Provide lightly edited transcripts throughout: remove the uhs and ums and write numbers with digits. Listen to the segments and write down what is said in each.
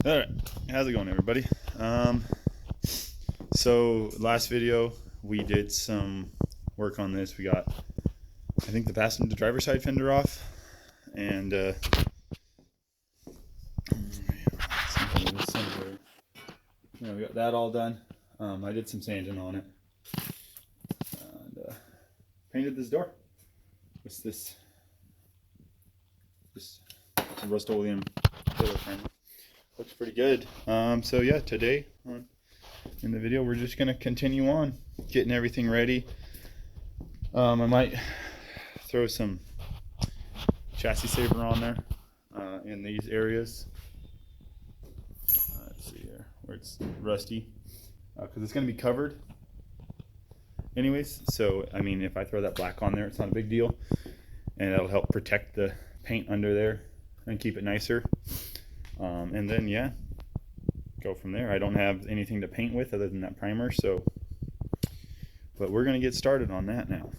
All right, how's it going, everybody? So last video we did some work on this. We got, I think, the passenger driver side fender off, and we got that all done. I did some sanding on it and painted this door. What's this? This Rust-Oleum filler frame. Looks pretty good. So yeah, today in the video we're just gonna continue on getting everything ready. I might throw some chassis saver on there in these areas. Let's see here where it's rusty, because it's gonna be covered anyways. So I mean, if I throw that black on there, it's not a big deal, and that'll help protect the paint under there and keep it nicer. And then yeah, go from there. I don't have anything to paint with other than that primer, so but we're gonna get started on that now.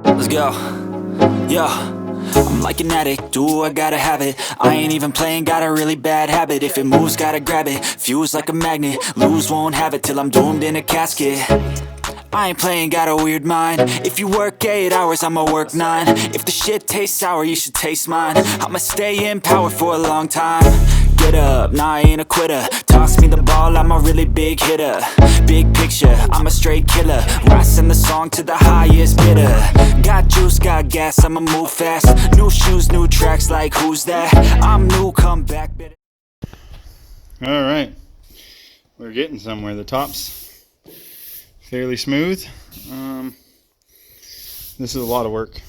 Let's go. Yo, I'm like an addict, do I gotta have it. I ain't even playing, got a really bad habit. If it moves, gotta grab it, fuse like a magnet. Lose, won't have it till I'm doomed in a casket. I ain't playing, got a weird mind. If you work 8 hours, I'ma work 9. If the shit tastes sour, you should taste mine. I'ma stay in power for a long time. Get up, nah, I ain't a quitter. Toss me the ball, I'm a really big hitter. Big picture, I'm a straight killer. Rising the song to the highest bidder. Got juice, got gas, I'ma move fast. New shoes, new tracks, like who's that? I'm new, come back, bitter. Alright, we're getting somewhere. The top's fairly smooth. This is a lot of work.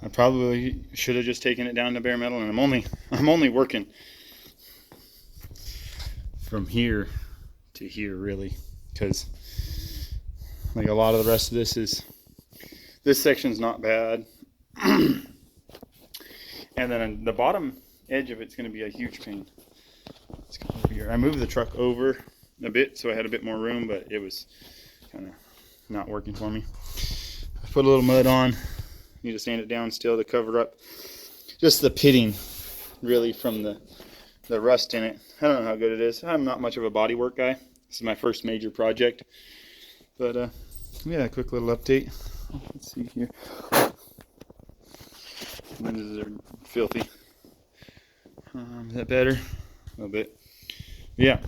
I probably should have just taken it down to bare metal, and I'm only working from here to here really, because like a lot of the rest of this section's not bad. And then on the bottom edge of it's going to be a huge pain. Let's come over here. I moved the truck over a bit so I had a bit more room, but it was kind of not working for me. I put a little mud on. Need to sand it down still to cover up just the pitting really from the rust in it. I don't know how good it is. I'm not much of a body work guy. This is my first major project, but yeah, a quick little update. Let's see here. Lenses are filthy. Is that better? A little bit. Yeah.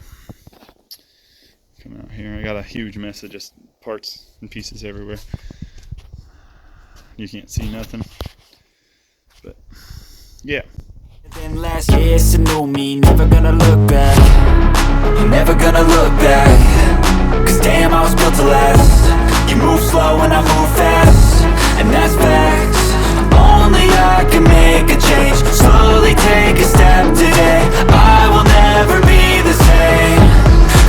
Come out here. I got a huge mess of just parts and pieces everywhere. You can't see nothing, but yeah. Then last year, it's a new me. Never gonna look back. Never gonna look back. Cause damn, I was built to last. You move slow and I move fast, and that's facts. Only I can make a change. Slowly take a step today. I will never be the same,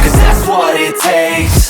cause that's what it takes.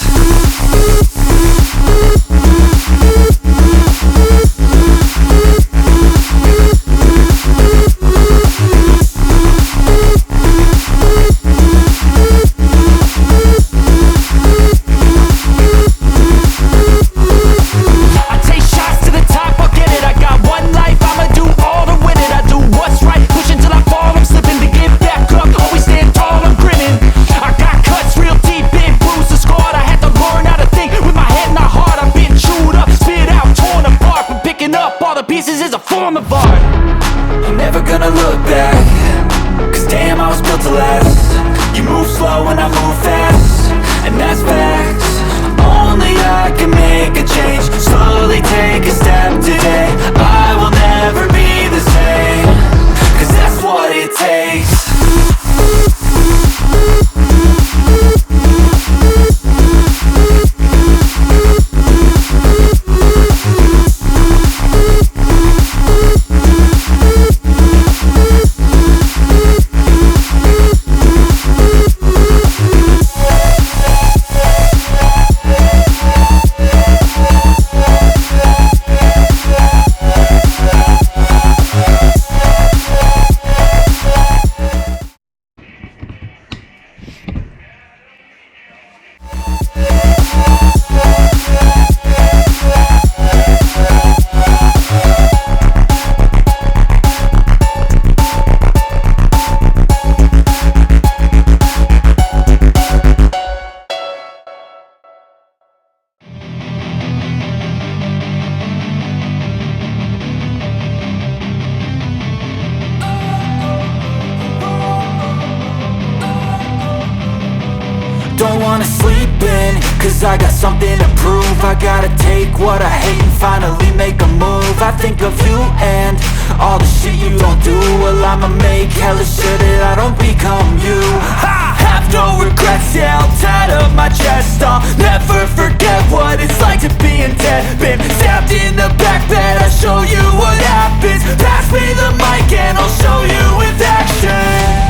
don't wanna sleep in, cause I got something to prove. I gotta take what I hate and finally make a move. I think of you and all the shit you don't do. Well, I'ma make hella sure that I don't become you. I have no regrets, yeah, I'll tie up my chest. I'll never forget what it's like to be in debt. Been stabbed in the back bed, I'll show you what happens. Pass me the mic and I'll show you with action.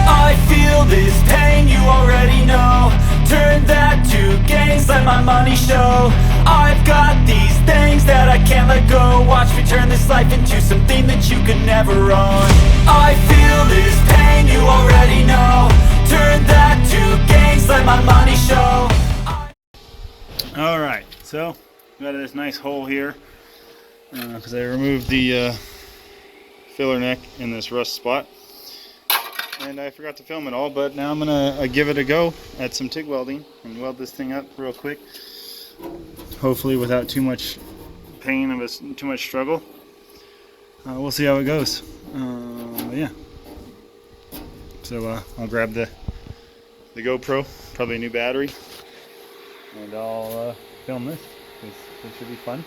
I feel this pain, you already know. Turn that to gains, let my money show. I've got these things that I can't let go. Watch me turn this life into something that you could never own. I feel this pain, you already know. Turn that to gains, let my money show. Alright, so got this nice hole here because I removed the filler neck in this rust spot. And I forgot to film it all, but now I'm gonna give it a go at some TIG welding and weld this thing up real quick. Hopefully without too much pain of too much struggle. We'll see how it goes. But yeah. So I'll grab the GoPro, probably a new battery, and I'll film this. This should be fun.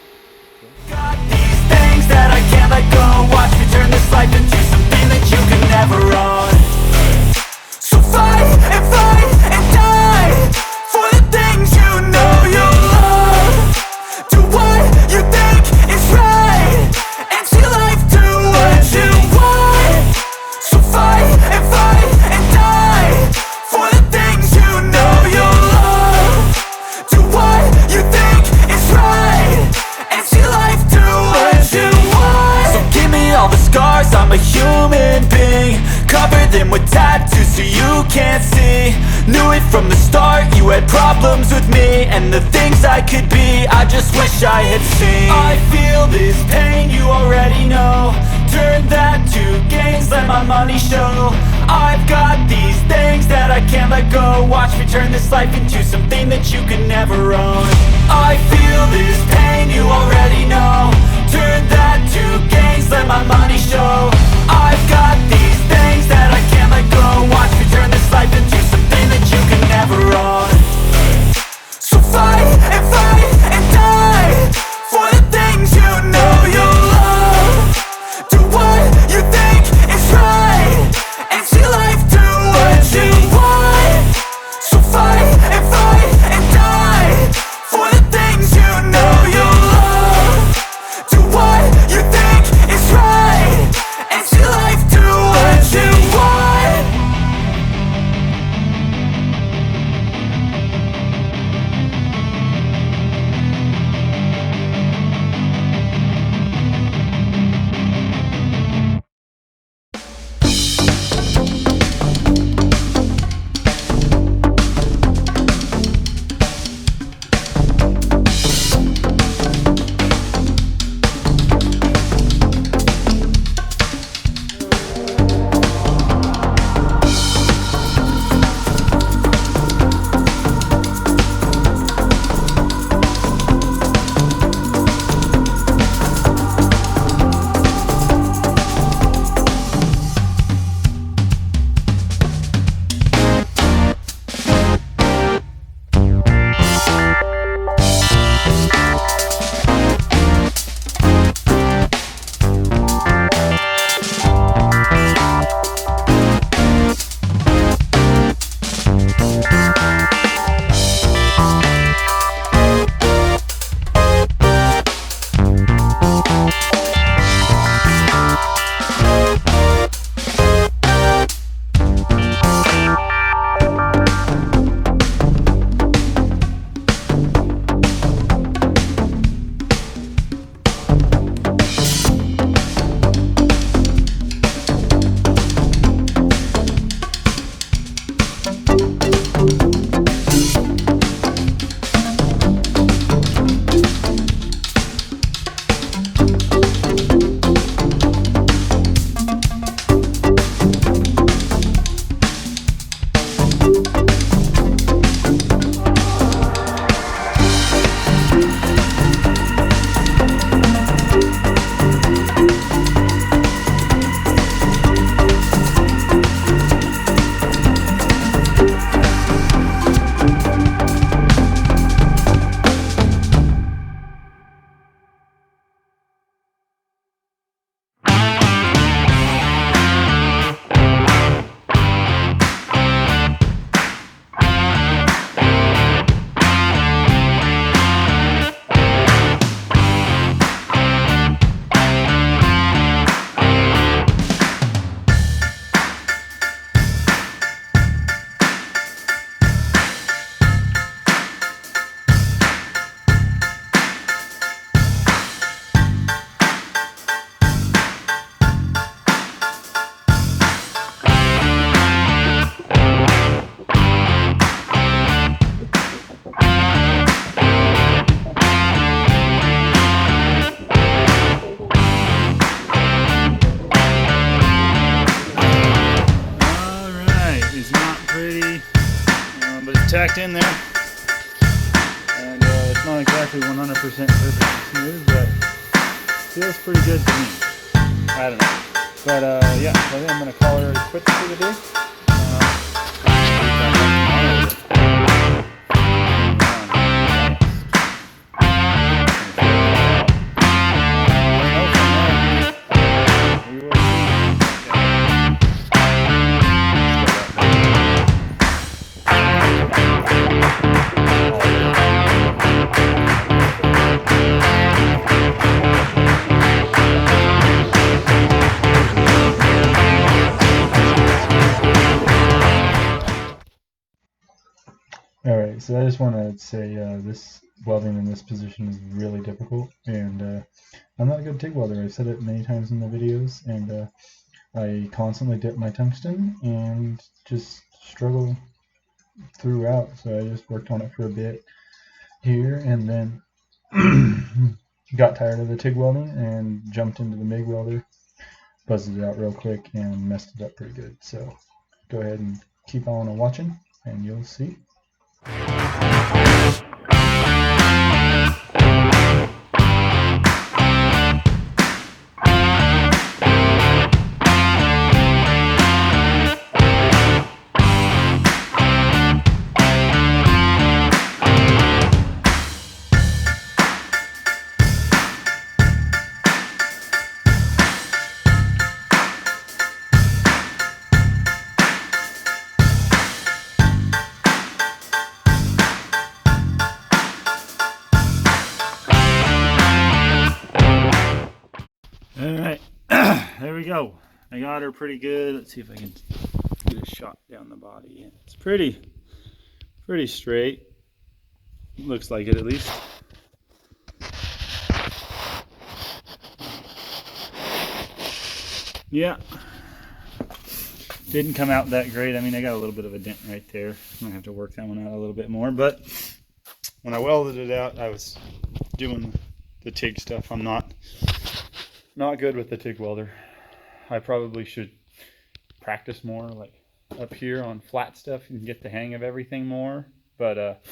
Got these things that I can't let go. Watch me turn this life into something that you can never own. So fight and die for the things you know you love. Do what you think is right and see life do what you want. So fight and die for the things you know you love. Do what you think is right and see life do what you want. So give me all the scars, I'm a human being. Cover them with tattoos so you can't see. Knew it from the start, you had problems with me and the things I could be, I just wish I had seen. I feel this pain, you already know. Turn that to gains, let my money show. I've got these things that I can't let go. Watch me turn this life into something that you can never own. I feel this pain, you already know. Turn that to gains, let my money show. I've got these things that I can't let go. Watch me turn this life into something that you can never own. So fight and die for the things you know you love. Do what you think is right and see life do what you want. So fight and die for the things you know you love. Do what you think is right and see life do what tacked in there, and it's not exactly 100% perfect smooth, but feels pretty good to me. I don't know, but yeah, so I think I'm gonna call her quits for the day. Alright, so I just want to say this welding in this position is really difficult, and I'm not a good TIG welder. I've said it many times in the videos, and I constantly dip my tungsten and just struggle throughout. So I just worked on it for a bit here, and then got tired of the TIG welding and jumped into the MIG welder, buzzed it out real quick, and messed it up pretty good. So go ahead and keep on watching, and you'll see. Alright, there we go. I got her pretty good. Let's see if I can get a shot down the body. It's pretty straight. Looks like it, at least. Yeah. Didn't come out that great. I mean, I got a little bit of a dent right there. I'm going to have to work that one out a little bit more. But when I welded it out, I was doing the TIG stuff. I'm not good with the TIG welder. I probably should practice more, like up here on flat stuff, and get the hang of everything more. But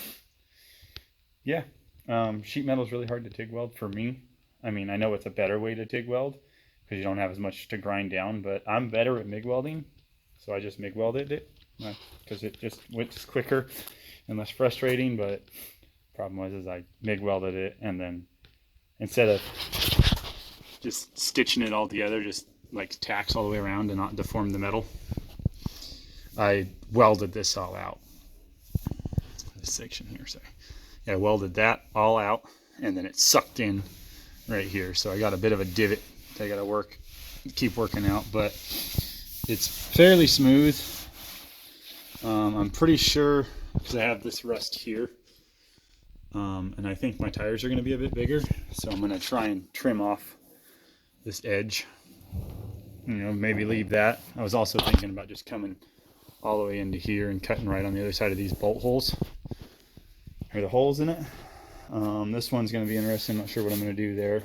yeah, sheet metal is really hard to TIG weld for me. I mean, I know it's a better way to TIG weld because you don't have as much to grind down, but I'm better at MIG welding, so I just MIG welded it because it just went quicker and less frustrating. But the problem was I MIG welded it, and then instead of just stitching it all together, just like tacks all the way around and not deform the metal, I welded this all out. This section here, sorry. Yeah, I welded that all out, and then it sucked in right here. So I got a bit of a divot that I got to keep working out, but it's fairly smooth. I'm pretty sure, because I have this rust here, and I think my tires are going to be a bit bigger, so I'm going to try and trim off this edge, maybe leave that. I was also thinking about just coming all the way into here and cutting right on the other side of these bolt holes, or the holes in it. This one's going to be interesting. I'm not sure what I'm going to do there,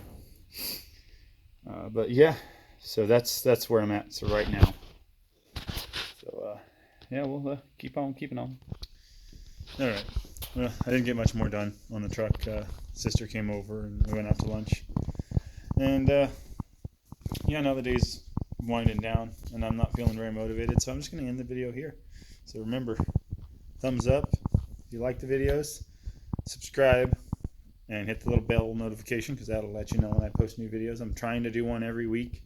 but yeah, so that's where I'm at. So right now, so yeah, we'll keep on keeping on. All right, well, I didn't get much more done on the truck. Sister came over and we went out to lunch, and yeah, now the day's winding down and I'm not feeling very motivated, so I'm just going to end the video here. So remember, thumbs up if you like the videos, subscribe, and hit the little bell notification because that'll let you know when I post new videos. I'm trying to do one every week.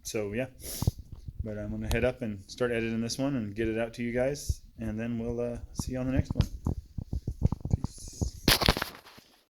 So yeah, but I'm going to head up and start editing this one and get it out to you guys, and then we'll see you on the next one.